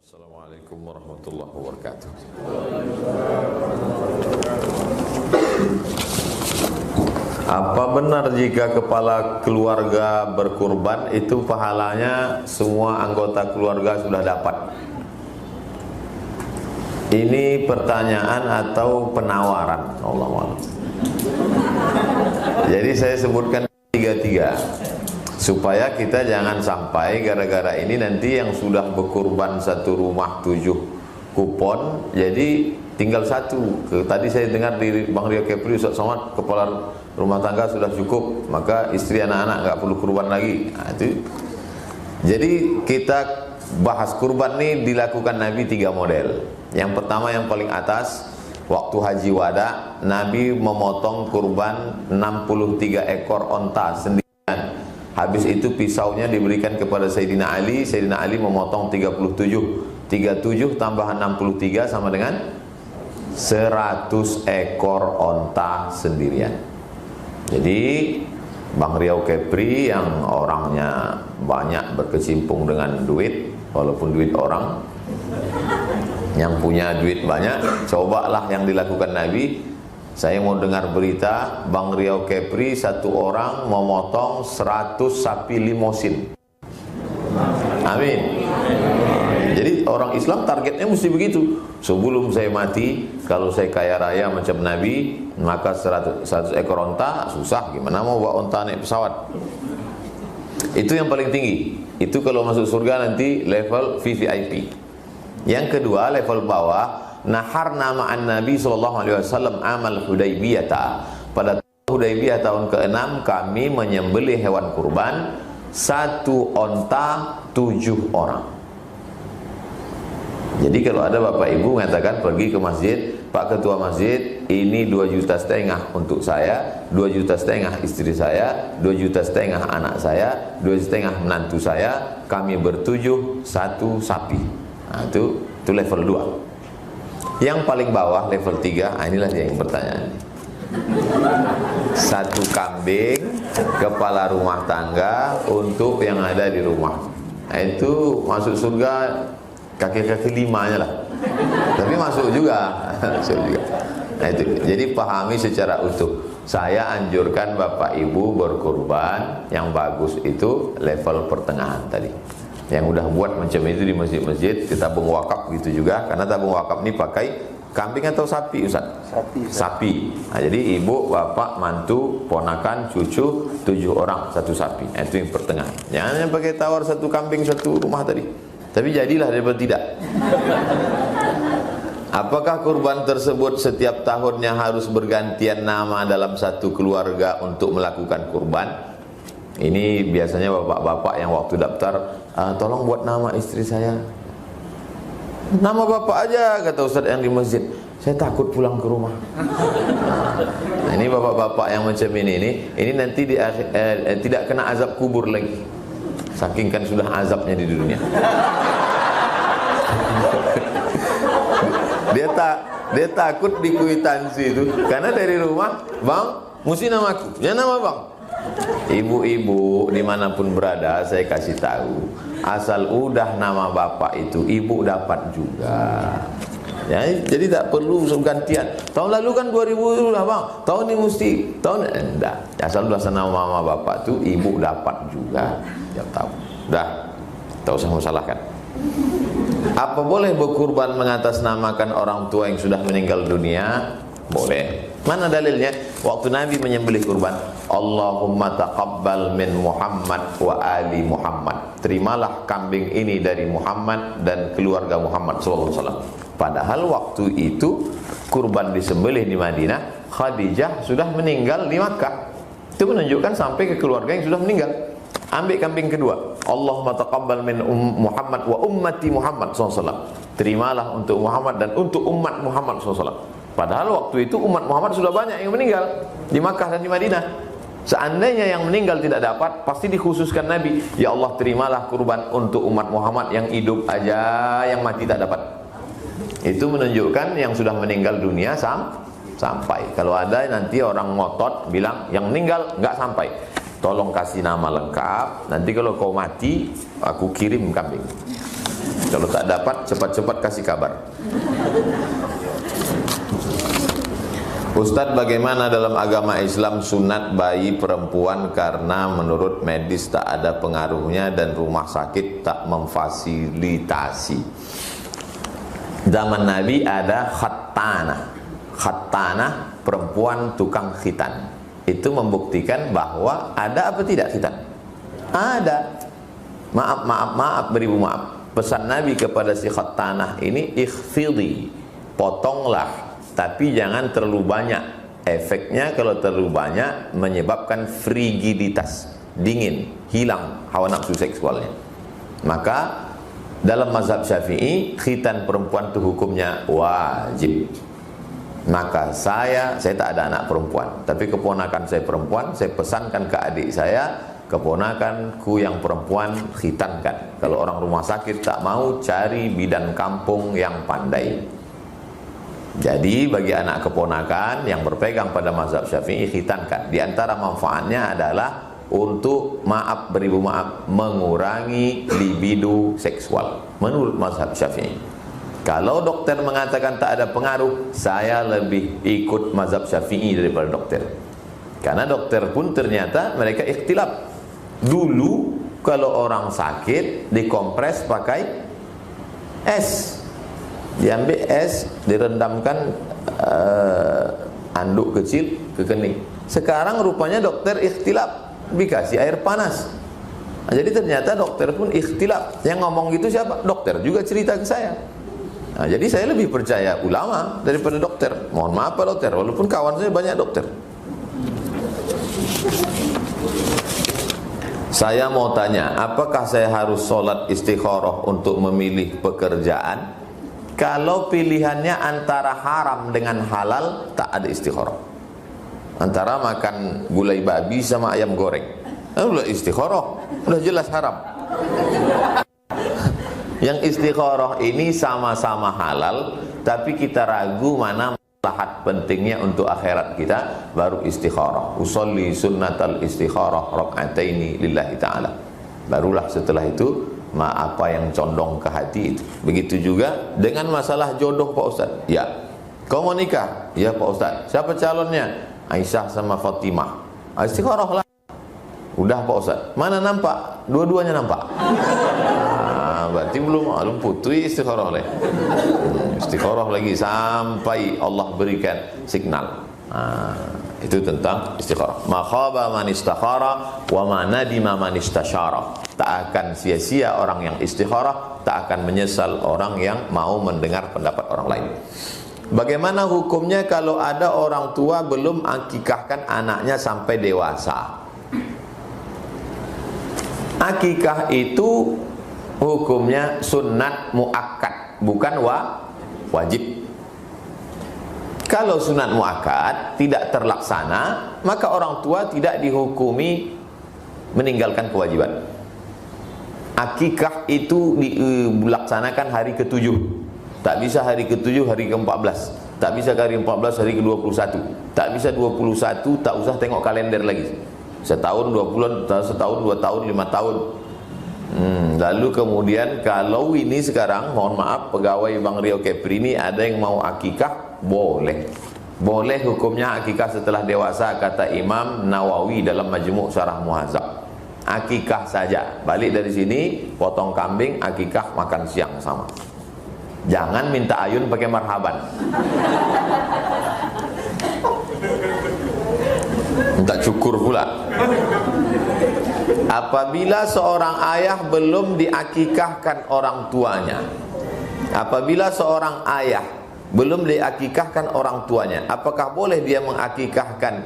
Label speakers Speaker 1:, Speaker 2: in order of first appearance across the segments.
Speaker 1: Assalamualaikum warahmatullahi wabarakatuh. Apa benar jika kepala keluarga berkurban itu pahalanya semua anggota keluarga sudah dapat? Ini pertanyaan atau penawaran? Allahu a'lam. Jadi saya sebutkan tiga-tiga supaya kita jangan sampai gara-gara ini nanti yang sudah berkurban satu rumah 7 kupon jadi tinggal satu. Tadi saya dengar di Bang Rio Kepri, Ustaz Somad, kepala rumah tangga sudah cukup, maka istri anak-anak nggak perlu kurban lagi. Nah, itu. Jadi kita bahas kurban ini dilakukan Nabi 3 model. Yang pertama yang paling atas, waktu haji wada Nabi memotong kurban 63 ekor onta sendirian. Habis itu pisaunya diberikan kepada Sayyidina Ali. Sayyidina Ali memotong 37. 37 tambah 63 sama dengan 100 ekor onta sendirian. Jadi Bang Riau Kepri yang orangnya banyak berkecimpung dengan duit, walaupun duit orang, yang punya duit banyak, cobalah yang dilakukan Nabi. Saya mau dengar berita Bang Riau Kepri satu orang memotong 100 sapi limosin. Amin. Jadi orang Islam targetnya mesti begitu. Sebelum saya mati, kalau saya kaya raya macam Nabi, maka 100 ekor onta susah. Gimana mau bawa onta naik pesawat? Itu yang paling tinggi. Itu kalau masuk surga nanti level VVIP. Yang kedua level bawah, naharna ma'an Nabi SAW amal Hudaybiyah. Pada Hudaybiyah tahun ke-6 kami menyembelih hewan kurban, satu onta 7 orang. Jadi kalau ada bapak ibu mengatakan pergi ke masjid, Pak Ketua Masjid, ini 2,5 juta untuk saya, 2,5 juta istri saya, 2,5 juta anak saya, 2,5 juta menantu saya, kami bertujuh satu sapi. Nah, itu level 2. Yang paling bawah level 3, inilah yang pertanyaan. Satu kambing kepala rumah tangga untuk yang ada di rumah. Nah, itu masuk surga kaki-kaki 5-nya lah. Tapi masuk juga. Nah, itu. Jadi pahami secara utuh. Saya anjurkan Bapak Ibu berkurban yang bagus itu level pertengahan tadi. Yang udah buat macam itu di masjid-masjid, kita tabung wakaf gitu juga, karena tabung wakaf ini pakai kambing atau sapi, Ustaz? Sapi. Nah, jadi ibu, bapak, mantu, ponakan, cucu, 7 orang satu sapi. Nah, itu yang pertengahan. Jangan pakai tawar satu kambing satu rumah tadi. Tapi jadilah daripada tidak. Apakah kurban tersebut setiap tahunnya harus bergantian nama dalam satu keluarga untuk melakukan kurban? Ini biasanya bapak-bapak yang waktu daftar, tolong buat nama istri saya. Nama bapak aja, kata Ustaz yang di masjid. Saya takut pulang ke rumah. Nah, ini bapak-bapak yang macam ini nanti tidak kena azab kubur lagi. Saking kan sudah azabnya di dunia. Dia takut di kwitansi itu, karena dari rumah, Bang, mesti namaku. Ya nama Bang. Ibu-ibu dimanapun berada, saya kasih tahu, asal udah nama bapak itu ibu dapat juga ya, jadi tak perlu gantian. Tahun lalu kan 2000 lah Bang, tahun ini mesti enggak, asal udah nama bapak itu ibu dapat juga. Ya tahu, dah tak usah masalahkan. Apa boleh berkurban mengatasnamakan orang tua yang sudah meninggal dunia? Boleh. Mana dalilnya? Waktu Nabi menyembelih kurban, Allahumma taqabbal min Muhammad wa ali Muhammad. Terimalah kambing ini dari Muhammad dan keluarga Muhammad SAW. Padahal waktu itu kurban disembelih di Madinah, Khadijah sudah meninggal di Makkah. Itu menunjukkan sampai ke keluarga yang sudah meninggal. Ambil kambing kedua, Allahumma taqabbal min Muhammad wa ummati Muhammad SAW. Terimalah untuk Muhammad dan untuk umat Muhammad SAW. Padahal waktu itu umat Muhammad sudah banyak yang meninggal di Makkah dan di Madinah. Seandainya yang meninggal tidak dapat, pasti dikhususkan Nabi, ya Allah terimalah kurban untuk umat Muhammad yang hidup aja, yang mati tak dapat. Itu menunjukkan yang sudah meninggal dunia sampai. Kalau ada nanti orang ngotot bilang yang meninggal nggak sampai, tolong kasih nama lengkap. Nanti kalau kau mati, aku kirim kambing. Kalau tak dapat, cepat-cepat kasih kabar. Ustadz, bagaimana dalam agama Islam sunat bayi perempuan karena menurut medis tak ada pengaruhnya dan rumah sakit tak memfasilitasi? Zaman Nabi ada khattanah. Khattanah, perempuan tukang khitan. Itu membuktikan bahwa ada apa tidak khitan? Ada. Maaf beribu maaf. Pesan Nabi kepada si khattanah ini, ikhfidhi, potonglah, tapi jangan terlalu banyak. Efeknya kalau terlalu banyak menyebabkan frigiditas, dingin, hilang hawa nafsu seksualnya. Maka dalam mazhab Syafi'i, khitan perempuan itu hukumnya wajib. Maka saya tak ada anak perempuan, tapi keponakan saya perempuan, saya pesankan ke adik saya, keponakanku yang perempuan khitankan. Kalau orang rumah sakit tak mau, cari bidan kampung yang pandai. Jadi bagi anak keponakan yang berpegang pada mazhab Syafi'i, khitankan. Di antara manfaatnya adalah untuk, maaf beribu maaf, mengurangi libido seksual menurut mazhab Syafi'i. Kalau dokter mengatakan tak ada pengaruh, saya lebih ikut mazhab Syafi'i daripada dokter. Karena dokter pun ternyata mereka ikhtilaf. Dulu kalau orang sakit dikompres pakai es, diambil es, direndamkan anduk kecil ke kening. Sekarang rupanya dokter ikhtilaf, dikasih air panas. Nah, jadi ternyata dokter pun ikhtilaf. Yang ngomong gitu siapa? Dokter juga cerita ke saya. Nah, jadi saya lebih percaya ulama daripada dokter. Mohon maaf Pak Dokter, walaupun kawan saya banyak dokter. Saya mau tanya, apakah saya harus sholat istikharah untuk memilih pekerjaan? Kalau pilihannya antara haram dengan halal, tak ada istikharah. Antara makan gulai babi sama ayam goreng, udah istikharah, udah jelas haram. Yang istikharah ini sama-sama halal, tapi kita ragu mana maslahat pentingnya untuk akhirat kita, baru istikharah. Usolli sunnatal istikharah raka'ataini lillahi ta'ala. Barulah setelah itu apa yang condong ke hati itu. Begitu juga dengan masalah jodoh Pak Ustaz. Ya, kau mau nikah? Ya Pak Ustaz. Siapa calonnya? Aisyah sama Fatimah. Istikharah lah. Udah Pak Ustaz. Mana nampak? Dua-duanya nampak. Berarti belum putui istikharah lagi. Istikharah lagi sampai Allah berikan signal. Itu tentang istikharah. Ma khaba man istakhara wa ma nadima man istasyara. Tak akan sia-sia orang yang istikharah, tak akan menyesal orang yang mau mendengar pendapat orang lain. Bagaimana hukumnya kalau ada orang tua belum akikahkan anaknya sampai dewasa? Akikah itu hukumnya sunat muakkad, bukan wajib. Kalau sunat muakkad tidak terlaksana, maka orang tua tidak dihukumi meninggalkan kewajiban. Akikah itu dilaksanakan hari ke-7. Tak bisa hari ke-7, hari ke-14. Tak bisa hari ke-14, hari ke-21. Tak bisa 21, tak usah tengok kalender lagi. Setahun, 2 bulan, setahun, 2 tahun, 5 tahun. Lalu kemudian kalau ini sekarang, mohon maaf, pegawai Bang Rio Kepri ini ada yang mau akikah, boleh. Boleh hukumnya akikah setelah dewasa, kata Imam Nawawi dalam Majmu' Syarah Muhadzab. Akikah saja. Balik dari sini, potong kambing, akikah, makan siang sama. Jangan minta ayun pakai marhaban. Minta cukur pula. Apabila seorang ayah belum diakikahkan orang tuanya, apabila seorang ayah belum diakikahkan orang tuanya, apakah boleh dia mengakikahkan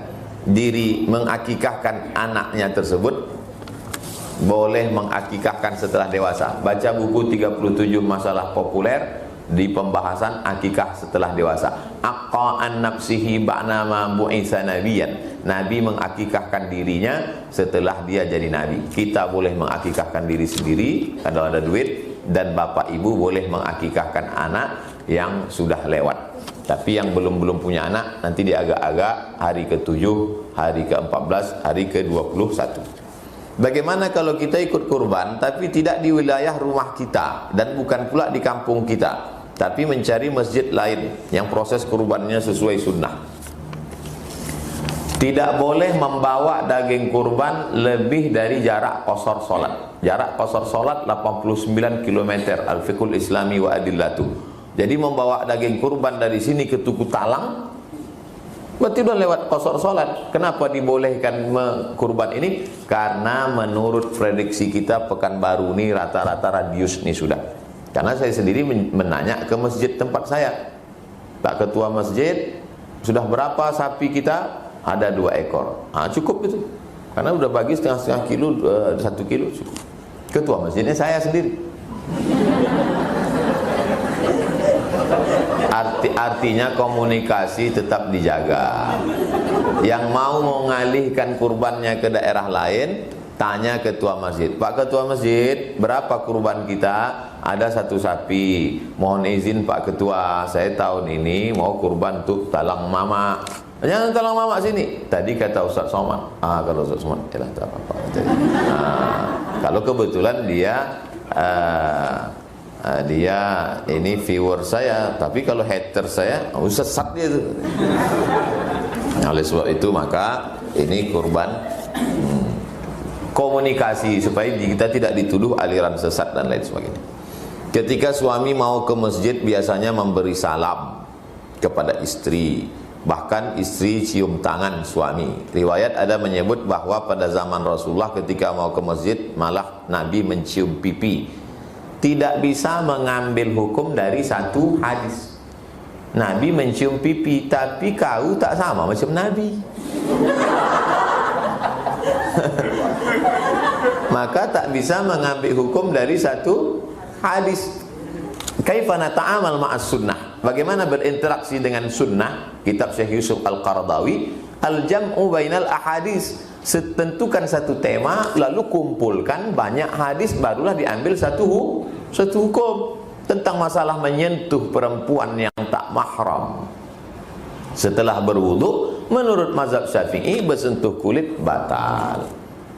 Speaker 1: anaknya tersebut? Boleh mengakikahkan setelah dewasa. Baca buku 37 masalah populer di pembahasan akikah setelah dewasa. Aqa'an nafsihi ba'nama bu'itsa nabiyan. Nabi mengakikahkan dirinya setelah dia jadi nabi. Kita boleh mengakikahkan diri sendiri kalau ada duit, dan bapak ibu boleh mengakikahkan anak yang sudah lewat. Tapi yang belum punya anak, nanti diagak-agak hari ke-7, hari ke-14, hari ke-21. Bagaimana kalau kita ikut kurban tapi tidak di wilayah rumah kita dan bukan pula di kampung kita, tapi mencari masjid lain yang proses kurbannya sesuai sunnah? Tidak boleh membawa daging kurban lebih dari jarak qasar salat. Jarak qasar salat 89 km. Al-Fiqhul Islami wa Adillatu. Jadi membawa daging kurban dari sini ke Tugu Talang, berarti udah lewat qasar salat. Kenapa dibolehkan kurban ini? Karena menurut prediksi kita Pekanbaru ini rata-rata radius nih sudah. Karena saya sendiri menanya ke masjid tempat saya, Pak Ketua Masjid, sudah berapa sapi kita? Ada 2 ekor. Cukup itu. Karena udah bagi setengah kilo, 1 kilo cukup. Ketua masjidnya saya sendiri. Artinya komunikasi tetap dijaga. Yang mau mengalihkan kurbannya ke daerah lain, tanya ketua masjid. Pak Ketua Masjid, berapa kurban kita? Ada 1 sapi. Mohon izin Pak Ketua, saya tahun ini mau kurban untuk talang mama. Jangan talang mama sini. Tadi kata Ustaz Somad. Kalau Ustaz Somad, ya tak apa-apa. Kalau kebetulan dia ini viewer saya, tapi kalau hater saya, sesat dia tuh. Oleh sebab itu maka ini kurban komunikasi supaya kita tidak dituduh aliran sesat dan lain sebagainya. Ketika suami mau ke masjid biasanya memberi salam kepada istri. Bahkan istri cium tangan suami. Riwayat ada menyebut bahwa pada zaman Rasulullah ketika mau ke masjid malah Nabi mencium pipi. Tidak bisa mengambil hukum dari satu hadis. Nabi mencium pipi, tapi kau tak sama macam Nabi. Maka tak bisa mengambil hukum dari satu hadis. Kaifa nata'amal ma'as sunnah? Bagaimana berinteraksi dengan sunnah? Kitab Syekh Yusuf Al-Qaradawi, Al-Jam'u bainal ahadis. Tentukan satu tema, lalu kumpulkan banyak hadis, barulah diambil satu hukum tentang masalah menyentuh perempuan yang tak mahram. Setelah berwudu, menurut mazhab Syafi'i bersentuh kulit batal.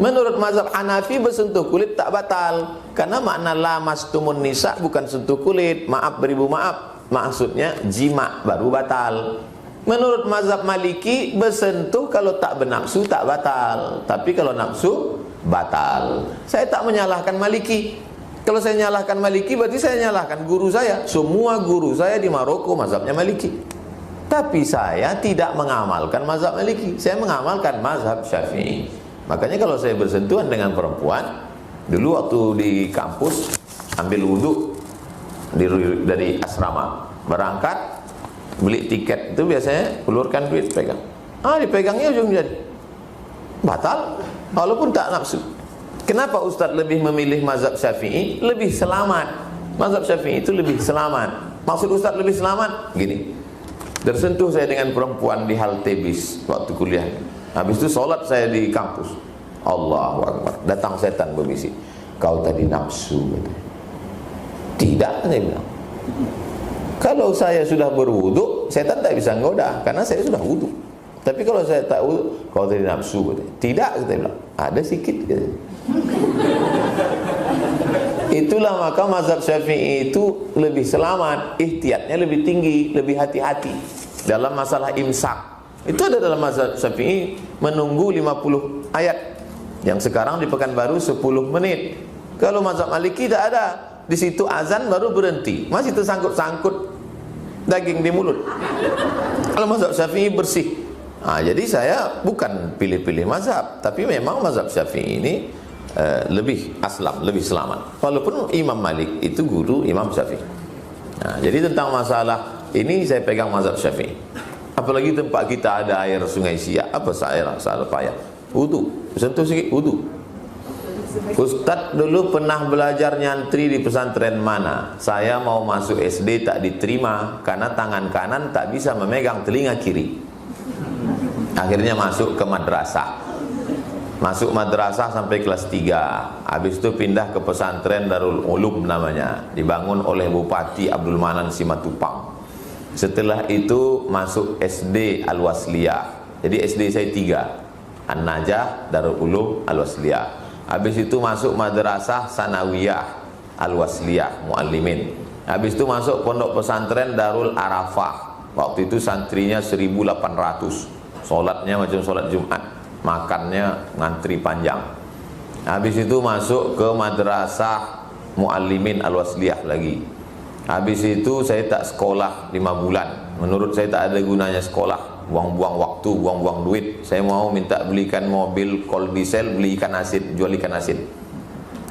Speaker 1: Menurut mazhab Hanafi bersentuh kulit tak batal. Karena makna lamastumun nisa bukan sentuh kulit. Maaf beribu maaf, maksudnya jima baru batal. Menurut mazhab Maliki bersentuh kalau tak bernafsu tak batal. Tapi kalau nafsu batal. Saya tak menyalahkan Maliki. Kalau saya nyalahkan Maliki berarti saya nyalahkan guru saya. Semua guru saya di Maroko mazhabnya Maliki. Tapi saya tidak mengamalkan mazhab Maliki. Saya mengamalkan mazhab Syafi'i. Makanya kalau saya bersentuhan dengan perempuan, dulu waktu di kampus ambil wudhu dari asrama, berangkat beli tiket itu biasanya keluarkan duit pegang. Dipegangnya ujung jadi batal walaupun tak nafsu. Kenapa Ustadz lebih memilih mazhab Syafi'i? Lebih selamat. Mazhab Syafi'i itu lebih selamat. Maksud Ustadz lebih selamat gini, tersentuh saya dengan perempuan di halte bis waktu kuliah. Habis itu sholat saya di kampus. Allahu Akbar. Datang setan berbisik, kau tadi nafsu. Tidak, saya bilang. Kalau saya sudah berwudu, setan tak bisa ngoda karena saya sudah wudu. Tapi kalau saya tak wudu, kau tadi nafsu. Tidak, saya bilang. Ada sikit. Itulah maka mazhab Syafi'i itu lebih selamat, ihtiyatnya lebih tinggi, lebih hati-hati dalam masalah imsak. Itu ada dalam mazhab Syafi'i menunggu 50 ayat. Yang sekarang di Pekanbaru 10 menit. Kalau mazhab Maliki tidak ada. Di situ azan baru berhenti. Masih tersangkut-sangkut daging di mulut. Kalau mazhab Syafi'i bersih. Jadi saya bukan pilih-pilih mazhab, tapi memang mazhab Syafi'i ini lebih aslam, lebih selamat. Walaupun Imam Malik itu guru Imam Syafi'i. Jadi tentang masalah ini saya pegang mazhab Syafi'i. Apalagi tempat kita ada air sungai Siak, apa saya salah payah. Wudu, sentuh sikit wudu. Ustadz dulu pernah belajar nyantri di pesantren mana? Saya mau masuk SD tak diterima karena tangan kanan tak bisa memegang telinga kiri. Akhirnya masuk ke madrasah. Masuk madrasah sampai kelas 3. Habis itu pindah ke pesantren Darul Ulum namanya, dibangun oleh Bupati Abdul Manan Simatupang. Setelah itu masuk SD Al-Wasliyah. Jadi SD saya 3, An-Najah, Darul Ulum, Al-Wasliyah. Habis itu masuk madrasah sanawiyah al-wasliyah muallimin. Habis itu masuk pondok pesantren Darul Arafah. Waktu itu santrinya 1.800. Sholatnya macam sholat Jumat, makannya ngantri panjang. Habis itu masuk ke madrasah muallimin al-wasliyah lagi. Habis itu saya tak sekolah 5 bulan. Menurut saya tak ada gunanya sekolah, buang-buang waktu, buang-buang duit. Saya mau minta belikan mobil kol diesel, beli ikan asin, jual ikan asin.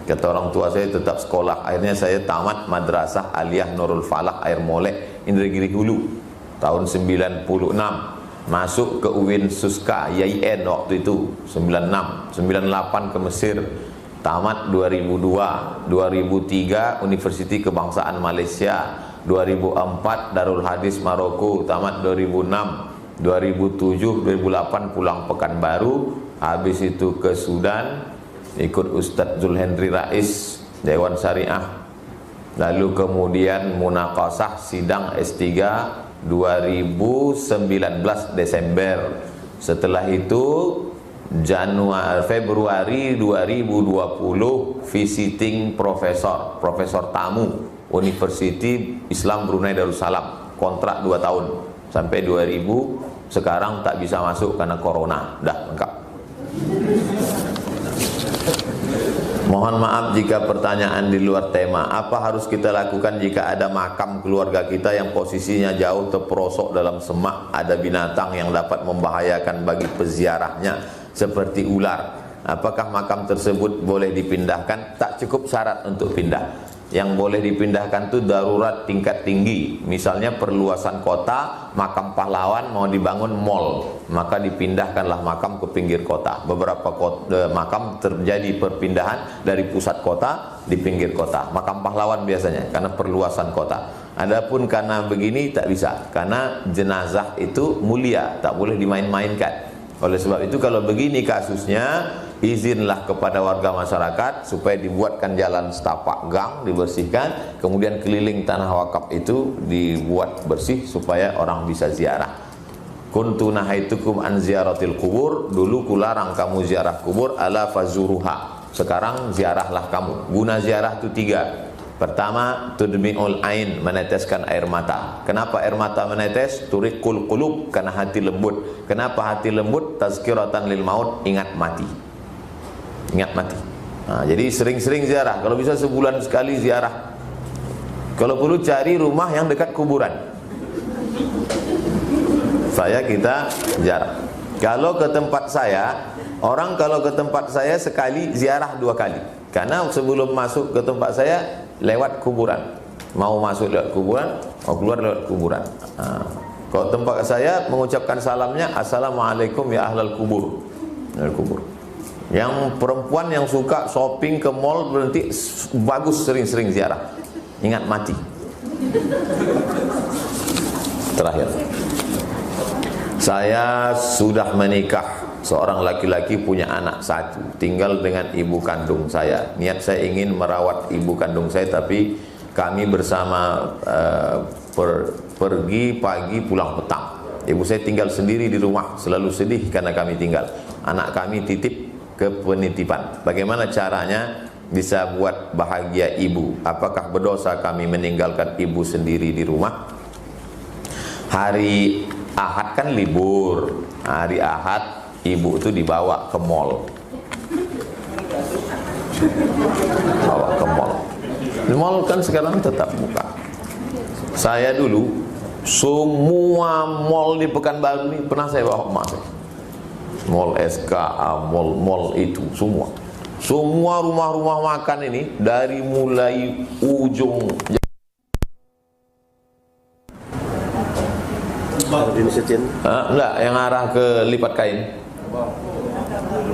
Speaker 1: Kata orang tua saya tetap sekolah. Akhirnya saya tamat madrasah Aliyah Nurul Falah Air Molek Indragiri Hulu tahun 96. Masuk ke UIN Suska YIN waktu itu 96, 98 ke Mesir. Tamat 2002, 2003 Universiti Kebangsaan Malaysia, 2004 Darul Hadis Maroko, tamat 2006, 2007, 2008 pulang Pekanbaru. Habis itu ke Sudan, ikut Ustadz Zulhendri Rais, Dewan Syariah. Lalu kemudian munaqasah sidang S3 2019 Desember. Setelah itu Februari 2020 visiting profesor tamu Universiti Islam Brunei Darussalam, kontrak 2 tahun sampai 2000. Sekarang tak bisa masuk karena corona. Dah lengkap. Mohon maaf jika pertanyaan di luar tema. Apa harus kita lakukan jika ada makam keluarga kita yang posisinya jauh terperosok dalam semak, ada binatang yang dapat membahayakan bagi peziarahnya seperti ular? Apakah makam tersebut boleh dipindahkan? Tak cukup syarat untuk pindah. Yang boleh dipindahkan itu darurat tingkat tinggi. Misalnya perluasan kota, makam pahlawan mau dibangun mall, maka dipindahkanlah makam ke pinggir kota. Beberapa makam terjadi perpindahan dari pusat kota di pinggir kota. Makam pahlawan biasanya karena perluasan kota. Adapun karena begini tak bisa, karena jenazah itu mulia, tak boleh dimain-mainkan. Oleh sebab itu kalau begini kasusnya, izinlah kepada warga masyarakat supaya dibuatkan jalan setapak gang, dibersihkan, kemudian keliling tanah wakaf itu dibuat bersih supaya orang bisa ziarah. Kuntu nahaitukum an ziyaratil kubur, dulu kularang kamu ziarah kubur, ala fazuruha. Sekarang ziarahlah kamu. Guna ziarah itu 3. Pertama, tudmi'ul ain, meneteskan air mata. Kenapa air mata menetes? Turiqul qulub, karena hati lembut. Kenapa hati lembut? Tazkiratan lil maut, ingat mati. Ingat mati. Nah, jadi sering-sering ziarah. Kalau bisa sebulan sekali ziarah. Kalau perlu cari rumah yang dekat kuburan. Kita ziarah. Kalau ke tempat saya, orang kalau ke tempat saya sekali ziarah 2 kali. Karena sebelum masuk ke tempat saya lewat kuburan. Mau masuk lewat kuburan, mau keluar lewat kuburan. Nah, kalau tempat saya mengucapkan salamnya, Assalamualaikum ya ahlal kubur. Dari kubur. Yang perempuan yang suka shopping ke mall berhenti, bagus sering-sering ziarah. Ingat mati. Terakhir, saya sudah menikah. Seorang laki-laki punya anak 1, tinggal dengan ibu kandung saya. Niat saya ingin merawat ibu kandung saya, tapi kami bersama pergi pagi pulang petang. Ibu saya tinggal sendiri di rumah, selalu sedih karena kami tinggal. Anak kami titip ke penitipan. Bagaimana caranya bisa buat bahagia ibu? Apakah berdosa kami meninggalkan ibu sendiri di rumah? Hari Ahad kan libur. Hari Ahad ibu itu dibawa ke mall. Bawa ke mall. Di mall kan sekarang tetap buka. Saya dulu semua mall di Pekanbaru ini pernah saya bawa emak saya. Mall SKA, mall itu semua. Semua rumah-rumah makan ini dari mulai ujung enggak, yang arah ke Lipat Kain.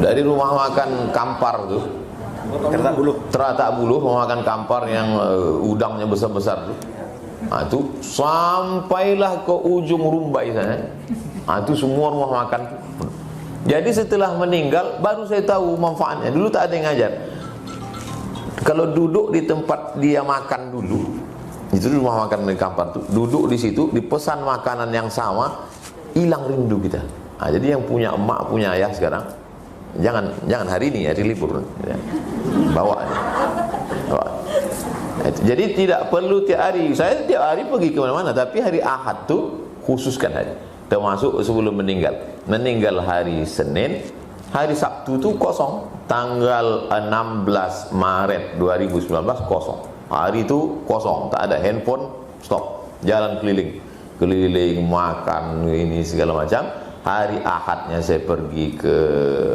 Speaker 1: Dari rumah makan Kampar tuh, Teratak Buluh, rumah makan Kampar yang udangnya besar-besar tuh. Nah, itu sampailah ke ujung Rumbai sana. Nah, itu semua rumah makan tuh. Jadi setelah meninggal baru saya tahu manfaatnya. Dulu tak ada yang ngajar. Kalau duduk di tempat dia makan dulu, itu rumah makan di Kampar tuh, duduk di situ dipesan makanan yang sama, hilang rindu kita. Nah, jadi yang punya emak, punya ayah sekarang, jangan hari ini, hari libur. Ya. Bawa. Jadi tidak perlu tiap hari. Saya tiap hari pergi ke mana-mana, tapi hari Ahad tu khususkan hari. Termasuk sebelum meninggal. Meninggal hari Senin, hari Sabtu tu kosong. Tanggal 16 Maret 2019 kosong. Hari itu kosong, tak ada handphone, stop. Jalan keliling, makan ini segala macam. Hari Ahadnya saya pergi ke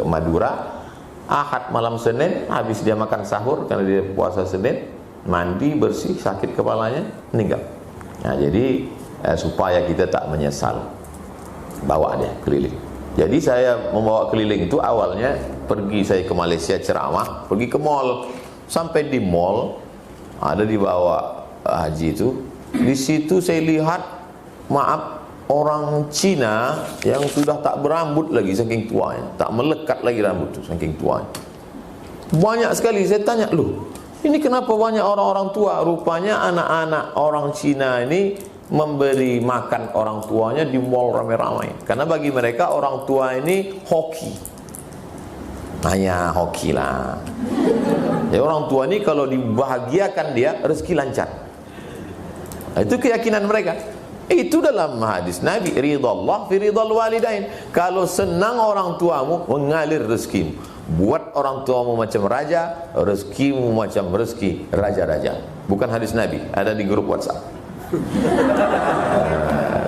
Speaker 1: Madura. Ahad malam Senin, habis dia makan sahur karena dia puasa Senin, mandi bersih, sakit kepalanya, meninggal. Nah, jadi supaya kita tak menyesal, bawa dia keliling. Jadi saya membawa keliling itu awalnya pergi saya ke Malaysia ceramah, pergi ke mall. Sampai di mall ada di bawah haji itu. Di situ saya lihat, maaf, orang Cina yang sudah tak berambut lagi saking tuanya, tak melekat lagi rambut itu saking tuanya. Banyak sekali. Saya tanya, loh, ini kenapa banyak orang-orang tua? Rupanya anak-anak orang Cina ini memberi makan orang tuanya di mall ramai-ramai. Karena bagi mereka orang tua ini hoki. Hanya hoki lah. Ya, orang tua ini kalau dibahagiakan dia, rezeki lancar. Itu keyakinan mereka. Itu dalam hadis Nabi, ridallah fi ridal walidain. Kalau senang orang tuamu, mengalir rezekimu. Buat orang tuamu macam raja, rezekimu macam rezeki raja-raja. Bukan hadis Nabi, ada di grup WhatsApp.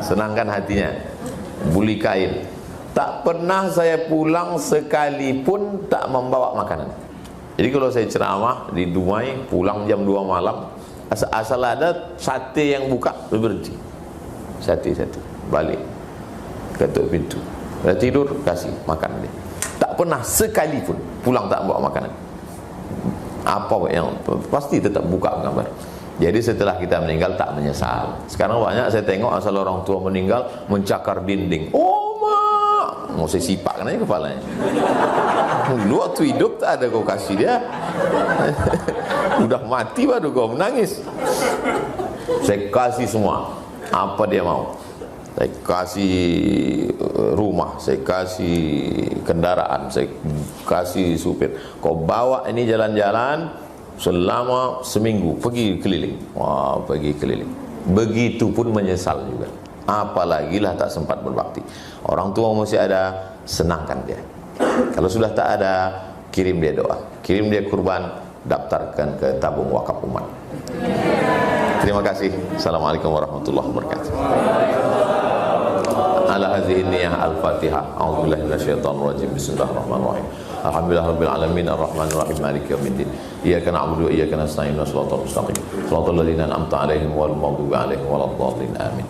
Speaker 1: Senangkan hatinya, buli kain. Tak pernah saya pulang sekalipun tak membawa makanan. Jadi kalau saya ceramah di Dumai, pulang jam 2 malam, asal ada sate yang buka, berhenti. Sate balik, ketuk pintu, dah tidur, kasih makan dia. Tak pernah sekalipun pulang tak bawa makanan. Apa yang pasti tetap buka gambar. Jadi setelah kita meninggal tak menyesal. Sekarang banyak saya tengok asal orang tua meninggal mencakar dinding. Oh mak, mau saya sipakkan aja kepalanya. Dulu waktu hidup tak ada kau kasih dia. Udah mati baru kau menangis. Saya kasih semua apa dia mau. Saya kasih rumah, saya kasih kendaraan, saya kasih supir. Kau bawa ini jalan-jalan selama seminggu, pergi keliling. Wah, pergi keliling. Begitupun menyesal juga. Apalagi lah tak sempat berbakti. Orang tua masih ada, senangkan dia. Kalau sudah tak ada, kirim dia doa, kirim dia kurban, daftarkan ke tabung wakaf umat. Terima kasih. Assalamualaikum warahmatullahi wabarakatuh. Ala hadhihi niyyah al-Fatihah. A'udzubillahi minasyaitonir rajim. Bismillahirrahmanirrahim. Alhamdulillahirabbil alamin arrahmanir rahim maliki yaumiddin. Iyyaka na'budu wa iyyaka nasta'in. Shiratal mustaqim. Shiratal ladzina an'amta 'alaihim ghairil maghdubi 'alaihim waladdallin. Amin.